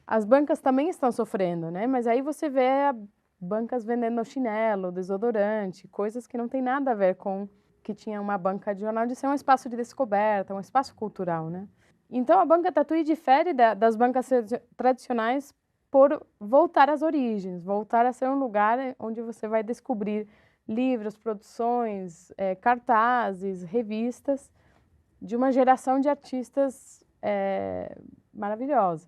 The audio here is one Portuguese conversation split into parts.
as bancas também estão sofrendo, né? Mas aí você vê bancas vendendo chinelo, desodorante, coisas que não tem nada a ver com que tinha uma banca de jornal de ser um espaço de descoberta, um espaço cultural, né? Então a banca Tatuí difere das bancas tradicionais por voltar às origens, voltar a ser um lugar onde você vai descobrir livros, produções, cartazes, revistas de uma geração de artistas maravilhosa.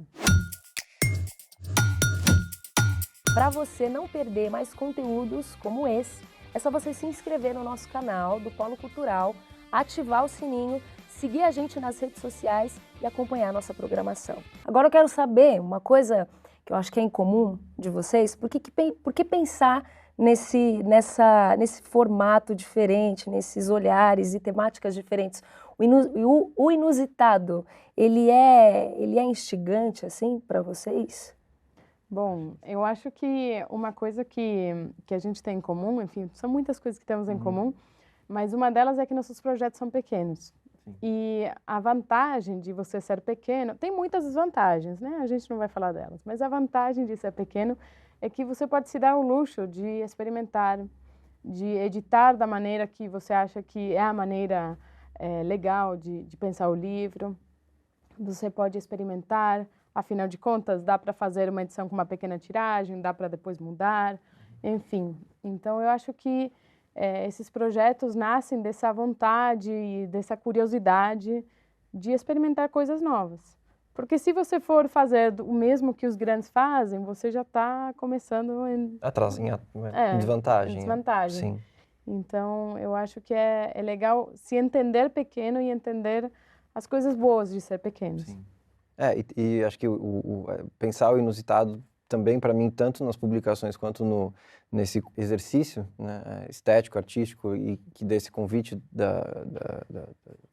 Para você não perder mais conteúdos como esse, é só você se inscrever no nosso canal do Polo Cultural, ativar o sininho, seguir a gente nas redes sociais e acompanhar a nossa programação. Agora eu quero saber uma coisa que eu acho que é incomum de vocês, por que pensar nesse formato diferente, nesses olhares e temáticas diferentes? O inusitado, ele é instigante assim para vocês? Bom, eu acho que uma coisa que a gente tem em comum, enfim, são muitas coisas que temos em comum, mas uma delas é que nossos projetos são pequenos. E a vantagem de você ser pequeno, tem muitas desvantagens, né? A gente não vai falar delas, mas a vantagem de ser pequeno é que você pode se dar o luxo de experimentar, de editar da maneira que você acha que é a maneira legal de pensar o livro. Você pode experimentar, afinal de contas, dá para fazer uma edição com uma pequena tiragem, dá para depois mudar, enfim. Então, eu acho que esses projetos nascem dessa vontade e dessa curiosidade de experimentar coisas novas. Porque se você for fazer o mesmo que os grandes fazem, você já está começando Atrás, em em desvantagem. desvantagem. Sim. Então, eu acho que é legal se entender pequeno e entender as coisas boas de ser pequenos. Sim. E acho que pensar o inusitado também, para mim, tanto nas publicações quanto nesse exercício, né, estético, artístico, e que desse convite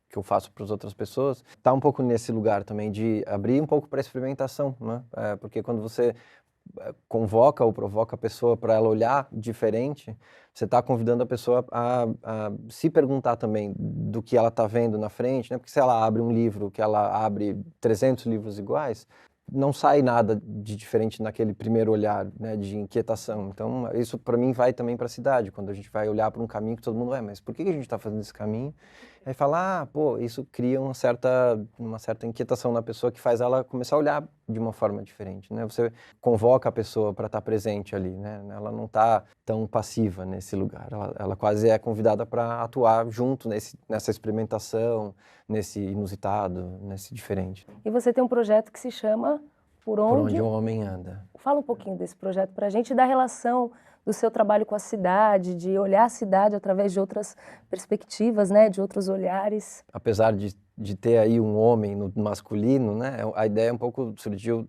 que eu faço para as outras pessoas, está um pouco nesse lugar também de abrir um pouco para experimentação, né? Porque quando você convoca ou provoca a pessoa para ela olhar diferente, você está convidando a pessoa a se perguntar também do que ela está vendo na frente, né? Porque se ela abre um livro, que ela abre 300 livros iguais, não sai nada de diferente naquele primeiro olhar, né, de inquietação. Então, isso para mim vai também para a cidade, quando a gente vai olhar para um caminho que todo mundo mas por que a gente está fazendo esse caminho? Aí fala, pô, isso cria uma certa inquietação na pessoa que faz ela começar a olhar de uma forma diferente, né? Você convoca a pessoa para estar presente ali, né? Ela não está tão passiva nesse lugar, ela quase é convidada para atuar junto nessa experimentação, nesse inusitado, nesse diferente. E você tem um projeto que se chama Por Onde um Homem Anda. Fala um pouquinho desse projeto para a gente e da relação do seu trabalho com a cidade, de olhar a cidade através de outras perspectivas, né, de outros olhares. Apesar de ter aí um homem no masculino, né, a ideia um pouco surgiu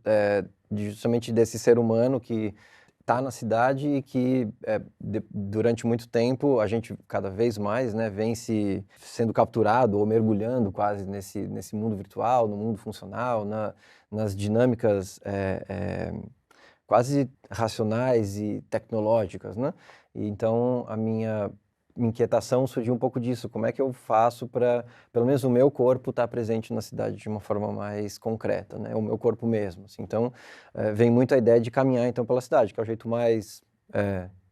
justamente desse ser humano que está na cidade e que durante muito tempo a gente cada vez mais, né, vem sendo capturado ou mergulhando quase nesse mundo virtual, no mundo funcional, nas dinâmicas quase racionais e tecnológicas, né? E então a minha inquietação surgiu um pouco disso. Como é que eu faço para, pelo menos o meu corpo estar presente na cidade de uma forma mais concreta, né? O meu corpo mesmo. Assim. Então vem muito a ideia de caminhar então pela cidade, que é o jeito mais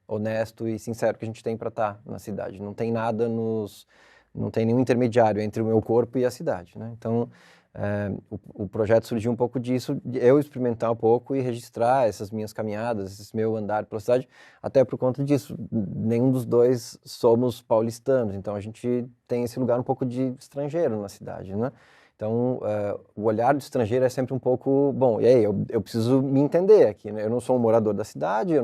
honesto e sincero que a gente tem para estar na cidade. Não tem nada não tem nenhum intermediário entre o meu corpo e a cidade, né? Então o projeto surgiu um pouco disso, de eu experimentar um pouco e registrar essas minhas caminhadas, esse meu andar pela cidade, até por conta disso. Nenhum dos dois somos paulistanos, então a gente tem esse lugar um pouco de estrangeiro na cidade, né? Então, o olhar do estrangeiro é sempre um pouco, bom, e aí, eu preciso me entender aqui, né? Eu não sou um morador da cidade, eu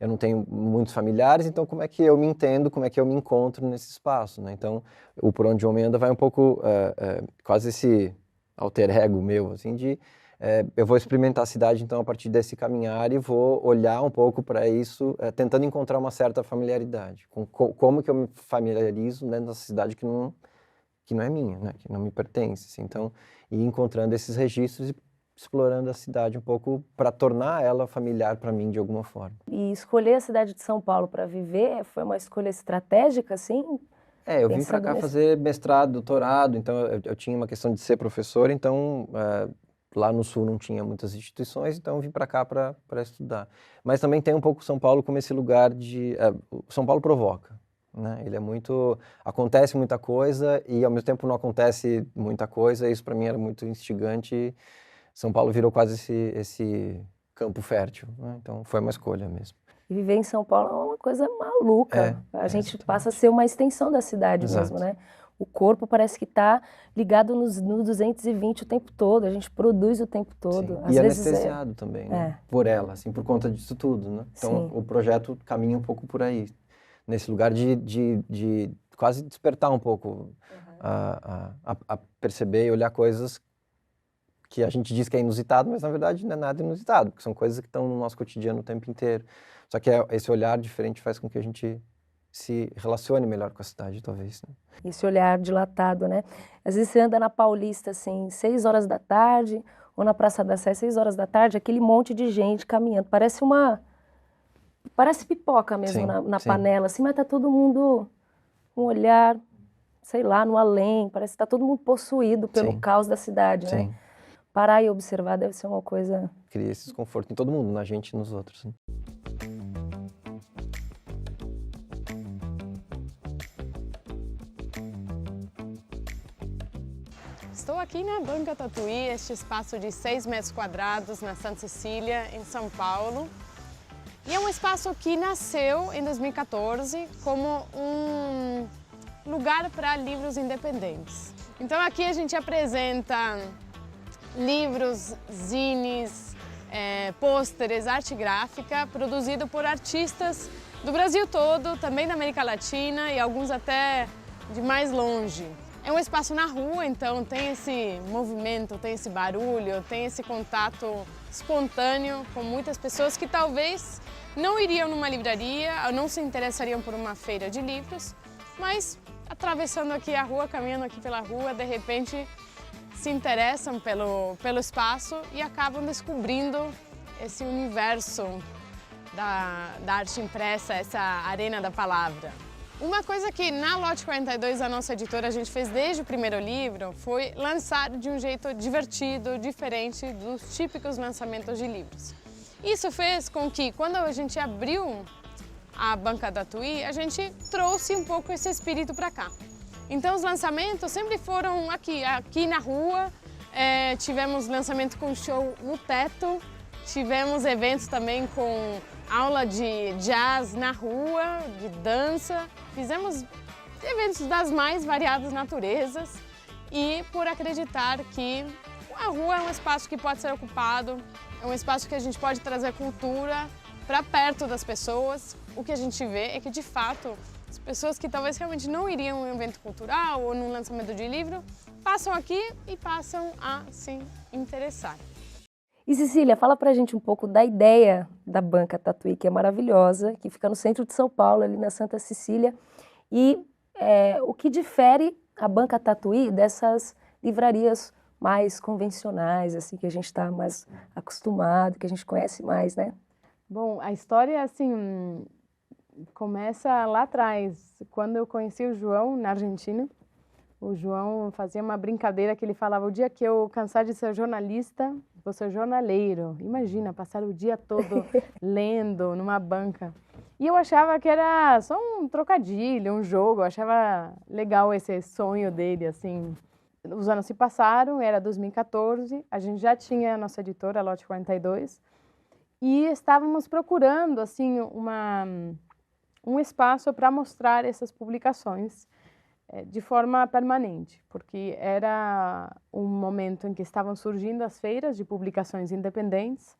não tenho muitos familiares, então como é que eu me entendo, como é que eu me encontro nesse espaço, né? Então, o Por Onde o Homem Anda vai um pouco, quase esse alter ego meu, assim, eu vou experimentar a cidade, então, a partir desse caminhar e vou olhar um pouco para isso, tentando encontrar uma certa familiaridade. Como que eu me familiarizo dentro dessa cidade que não é minha, né? Que não me pertence, assim. Então, ir encontrando esses registros e explorando a cidade um pouco para tornar ela familiar para mim de alguma forma. E escolher a cidade de São Paulo para viver foi uma escolha estratégica, assim? Eu vim para cá fazer mestrado, doutorado, então eu tinha uma questão de ser professor, então lá no Sul não tinha muitas instituições, então eu vim para cá para estudar. Mas também tem um pouco São Paulo como esse lugar de... São Paulo provoca, né? Ele é muito... Acontece muita coisa e ao mesmo tempo não acontece muita coisa, isso para mim era muito instigante. São Paulo virou quase esse campo fértil, né? Então foi uma escolha mesmo. E viver em São Paulo é uma coisa maluca. A gente exatamente. passa a ser uma extensão da cidade mesmo, né? O corpo parece que está ligado no 220 o tempo todo, a gente produz o tempo todo. Às e vezes anestesiado também, né? Por ela, assim, por conta disso tudo, né? Então o projeto caminha um pouco por aí, nesse lugar de quase despertar um pouco, a perceber e olhar coisas que a gente diz que é inusitado, mas na verdade não é nada inusitado, porque são coisas que estão no nosso cotidiano o tempo inteiro. Só que esse olhar diferente faz com que a gente se relacione melhor com a cidade, talvez. Né? Esse olhar dilatado, né? Às vezes você anda na Paulista, assim, 6 horas da tarde, ou na Praça da Sé, 6 horas da tarde, aquele monte de gente caminhando. Parece pipoca mesmo na panela, assim, mas tá todo mundo com um olhar, sei lá, no além. Parece que tá todo mundo possuído pelo caos da cidade, né? Parar e observar deve ser uma coisa... Cria esse desconforto em todo mundo, na gente e nos outros. Né? Estou aqui na Banca Tatuí, este espaço de 6 metros quadrados na Santa Cecília, em São Paulo. E é um espaço que nasceu em 2014 como um lugar para livros independentes. Então aqui a gente apresenta livros, zines, pôsteres, arte gráfica, produzido por artistas do Brasil todo, também da América Latina e alguns até de mais longe. É um espaço na rua, então tem esse movimento, tem esse barulho, tem esse contato espontâneo com muitas pessoas que talvez não iriam numa livraria ou não se interessariam por uma feira de livros, mas atravessando aqui a rua, caminhando aqui pela rua, de repente se interessam pelo espaço e acabam descobrindo esse universo da arte impressa, essa arena da palavra. Uma coisa que na Lote 42, a nossa editora, a gente fez desde o primeiro livro, foi lançar de um jeito divertido, diferente dos típicos lançamentos de livros. Isso fez com que, quando a gente abriu a Banca Tatuí, a gente trouxe um pouco esse espírito para cá. Então os lançamentos sempre foram aqui na rua, tivemos lançamento com show no teto, tivemos eventos também com aula de jazz na rua, de dança, fizemos eventos das mais variadas naturezas e por acreditar que a rua é um espaço que pode ser ocupado, é um espaço que a gente pode trazer cultura para perto das pessoas. O que a gente vê é que, de fato, as pessoas que talvez realmente não iriam em um evento cultural ou num lançamento de livro, passam aqui e passam a se interessar. E Cecília, fala pra gente um pouco da ideia da Banca Tatuí, que é maravilhosa, que fica no centro de São Paulo, ali na Santa Cecília, e o que difere a Banca Tatuí dessas livrarias mais convencionais, assim, que a gente está mais acostumado, que a gente conhece mais, né? Bom, a história, assim, começa lá atrás, quando eu conheci o João na Argentina. O João fazia uma brincadeira que ele falava: o dia que eu cansar de ser jornalista, vou ser jornaleiro. Imagina, passar o dia todo lendo numa banca. E eu achava que era só um trocadilho, um jogo. Eu achava legal esse sonho dele, assim. Os anos se passaram, era 2014, a gente já tinha a nossa editora, a Lote 42, e estávamos procurando, assim, um espaço para mostrar essas publicações de forma permanente, porque era um momento em que estavam surgindo as feiras de publicações independentes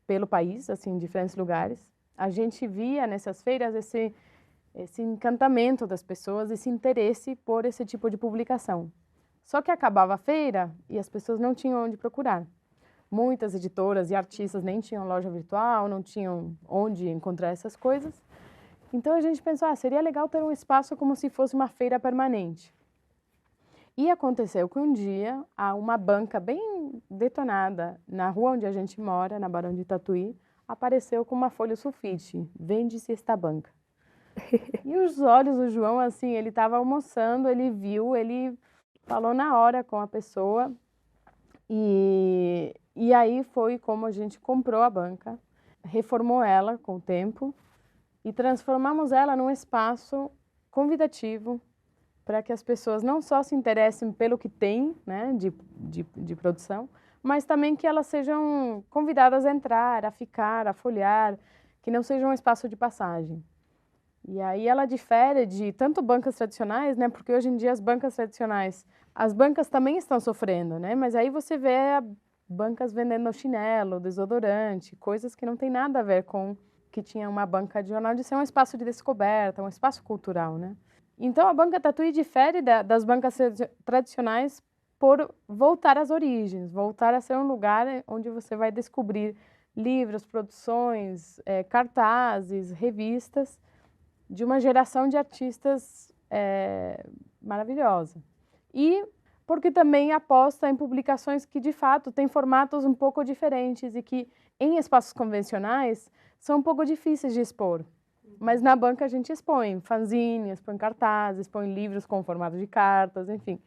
pelo país, assim, em diferentes lugares. A gente via nessas feiras esse encantamento das pessoas, esse interesse por esse tipo de publicação. Só que acabava a feira e as pessoas não tinham onde procurar. Muitas editoras e artistas nem tinham loja virtual, não tinham onde encontrar essas coisas. Então a gente pensou, seria legal ter um espaço como se fosse uma feira permanente. E aconteceu que um dia, uma banca bem detonada na rua onde a gente mora, na Barão de Tatuí, apareceu com uma folha sulfite: vende-se esta banca. E os olhos do João, assim, ele estava almoçando, ele viu, ele falou na hora com a pessoa E aí foi como a gente comprou a banca, reformou ela com o tempo e transformamos ela num espaço convidativo para que as pessoas não só se interessem pelo que tem, né, de produção, mas também que elas sejam convidadas a entrar, a ficar, a folhear, que não seja um espaço de passagem. E aí ela difere de tanto bancas tradicionais, né, porque hoje em dia as bancas tradicionais, as bancas também estão sofrendo, né, mas aí você vê bancas vendendo chinelo, desodorante, coisas que não tem nada a ver com que tinha uma banca de jornal, de ser um espaço de descoberta, um espaço cultural, né. Então a banca Tatuí difere das bancas tradicionais por voltar às origens, voltar a ser um lugar onde você vai descobrir livros, produções, cartazes, revistas de uma geração de artistas maravilhosa. E porque também aposta em publicações que, de fato, têm formatos um pouco diferentes e que, em espaços convencionais, são um pouco difíceis de expor. Mas na banca a gente expõe fanzines, expõe cartazes, expõe livros com formato de cartas, enfim.